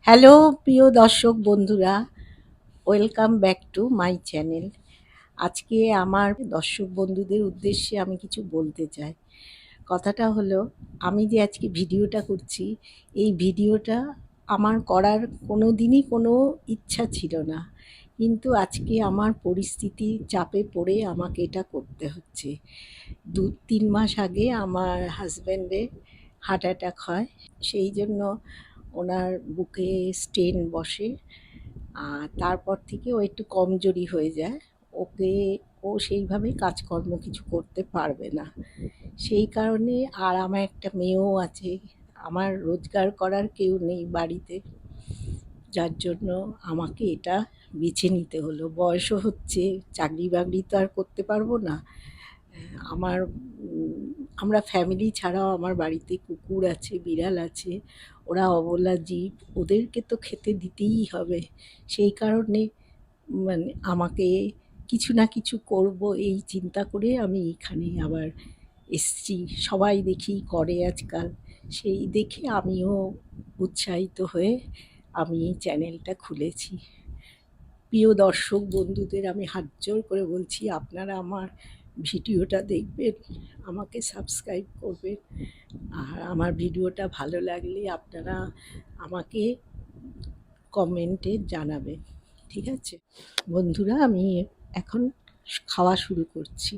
Hello প্রিয় দর্শক বন্ধুরা, welcome back to my channel. আজকে আমার দর্শক বন্ধুদের উদ্দেশ্যে আমি কিছু বলতে চাই। কথাটা হলো, আমি যে আজকে ভিডিওটা করছি, এই ভিডিওটা আমার করার কোনো দিনই কোনো ইচ্ছা ছিল না, কিন্তু আজকে আমার পরিস্থিতি চাপে পড়ে আমাকে এটা করতে হচ্ছে। 2-3 মাস আগে আমার হাজব্যান্ডের হার্ট অ্যাটাক হয়। সেই জন্য ওনার বুকে স্টেন বসে। আর তারপর থেকে ও একটু কমজোরি হয়ে যায়। ওকে ও সেইভাবে কাজকর্ম কিছু করতে পারবে না। সেই কারণে, আর আমার একটা মেয়েও আছে। আমার রোজগার করার কেউ নেই বাড়িতে। যার জন্য আমাকে এটা বেছে নিতে হলো। বয়সও হচ্ছে, চাকরি-বাকরি তো আর করতে পারবো না। আমার আমরা ফ্যামিলি ছাড়াও আমার বাড়িতে কুকুর আছে, বিড়াল আছে। ওরা অবলা জীব, ওদেরকে তো খেতে দিতেই হবে। সেই কারণে আমাকে কিছু না কিছু করব এই চিন্তা করে আমি এখানে আবার এসছি। সবাই দেখি করে আজকাল, সেই দেখে আমিও উৎসাহিত হয়ে আমি এই চ্যানেলটা খুলেছি। প্রিয় দর্শক বন্ধুদের আমি হাত জোড় করে বলছি, আপনারা আমার ভিডিওটা দেখবেন, আমাকে সাবস্ক্রাইব করবেন। আর আমার ভিডিওটা ভালো লাগলে আপনারা আমাকে কমেন্টে জানাবেন। ঠিক আছে বন্ধুরা, আমি এখন খাওয়া শুরু করছি।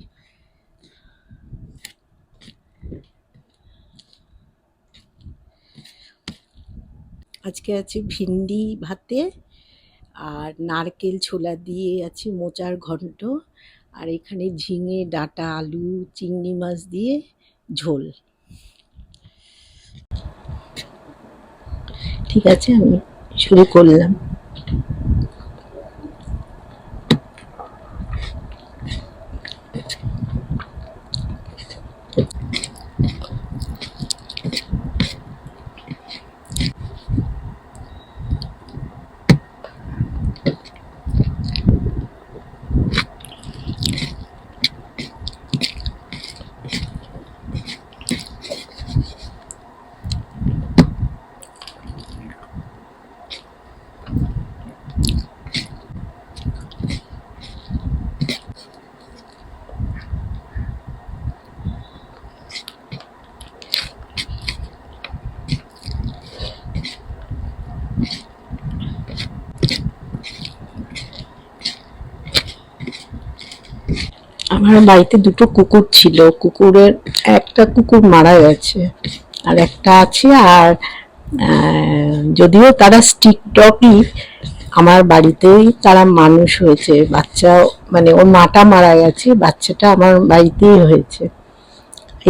আজকে আছে ভিন্ডি ভাতে, আর নারকেল ছোলা দিয়ে আছে মোচার ঘন্ট, আর এখানে ঝিঙে ডাঁটা, আলু, চিংড়ি মাছ দিয়ে ঝোল। ঠিক আছে, আমি শুরু করলাম। আমার বাড়িতে দুটো কুকুর ছিল। কুকুরের একটা কুকুর মারা গেছে, আর একটা আছে। আর যদিও তারা স্টিক ডগই, আমার বাড়িতেই তারা মানুষ হয়েছে। বাচ্চা, মানে ওর মাটা মারা গেছে, বাচ্চাটা আমার বাড়িতেই হয়েছে।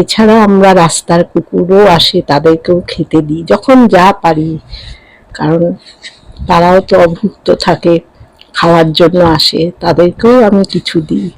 এছাড়া আমরা রাস্তার কুকুরও আসে, তাদেরকেও খেতে দিই যখন যা পারি, কারণ তারাও তো অভুক্ত থাকে, খাওয়ার জন্য আসে, তাদেরকেও আমি কিছু দিই।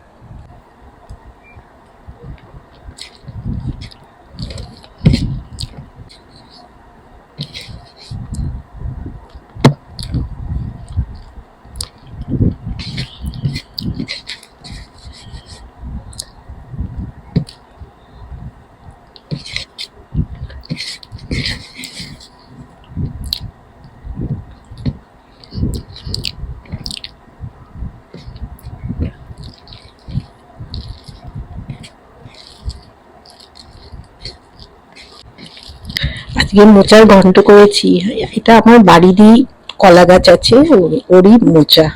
আজকে মোচার ঘন্ট করেছি। এটা আমার বাড়িরই কলা গাছ আছে, ওরই মোচা।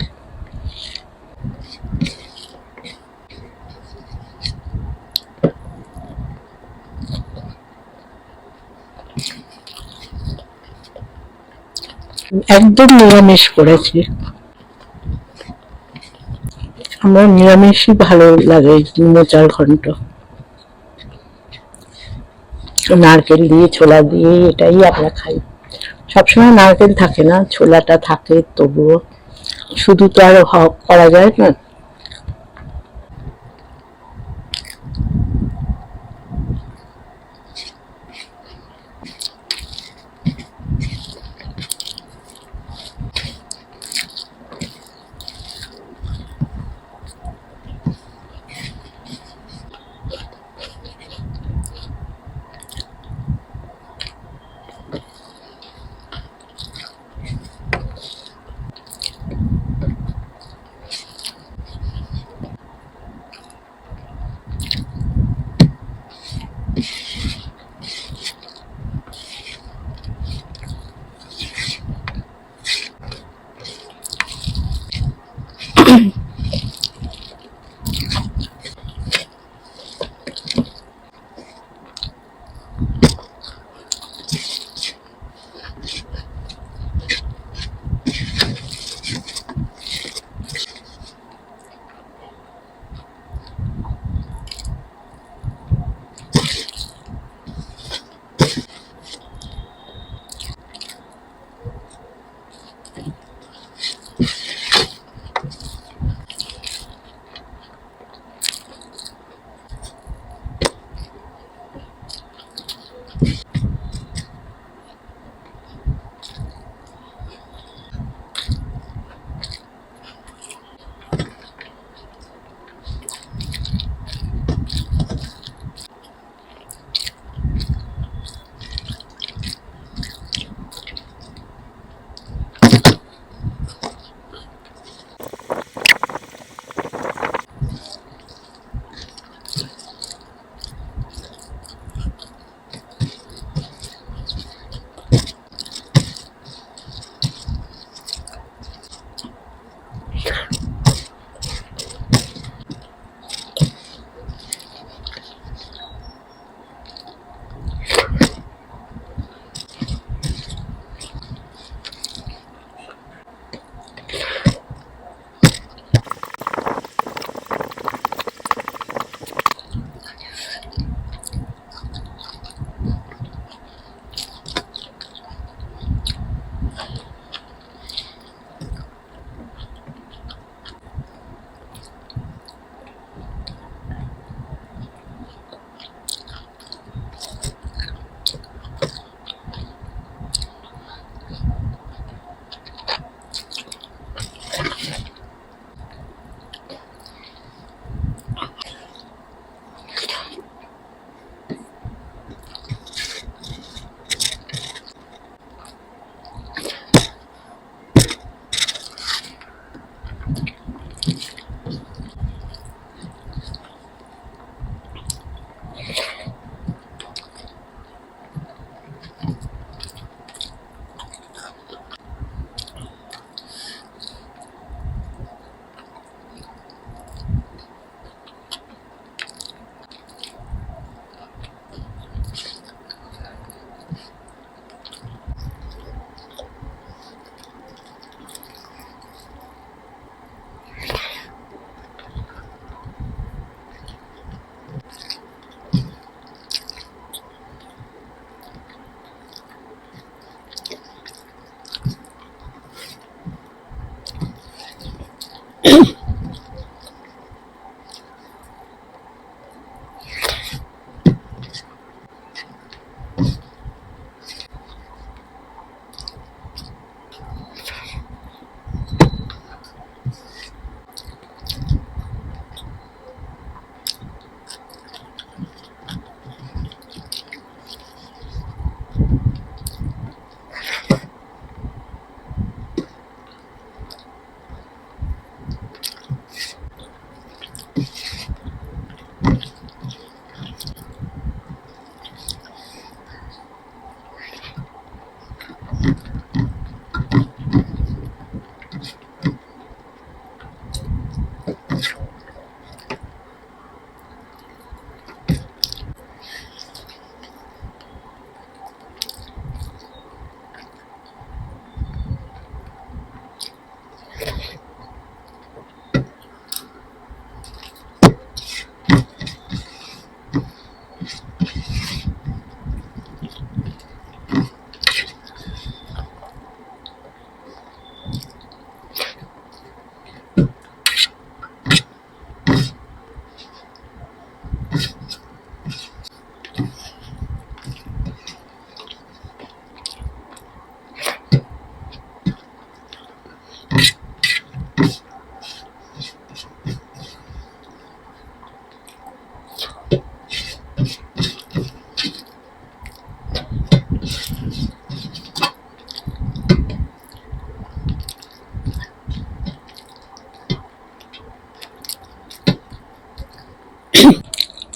একদম নিরামিষ করেছি। আমার নিরামিষই ভালো লাগে, মোচার ঘন্ট। নারকেল দিয়ে, ছোলা দিয়ে, এটাই আমরা খাই। সবসময় নারকেল থাকে না, ছোলাটা থাকে, তবুও শুধু তো আর করা যায় না।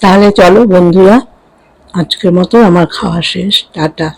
তাহলে চলো বন্ধুরা, আজকের মতো আমার খাওয়া শেষ। টাটা।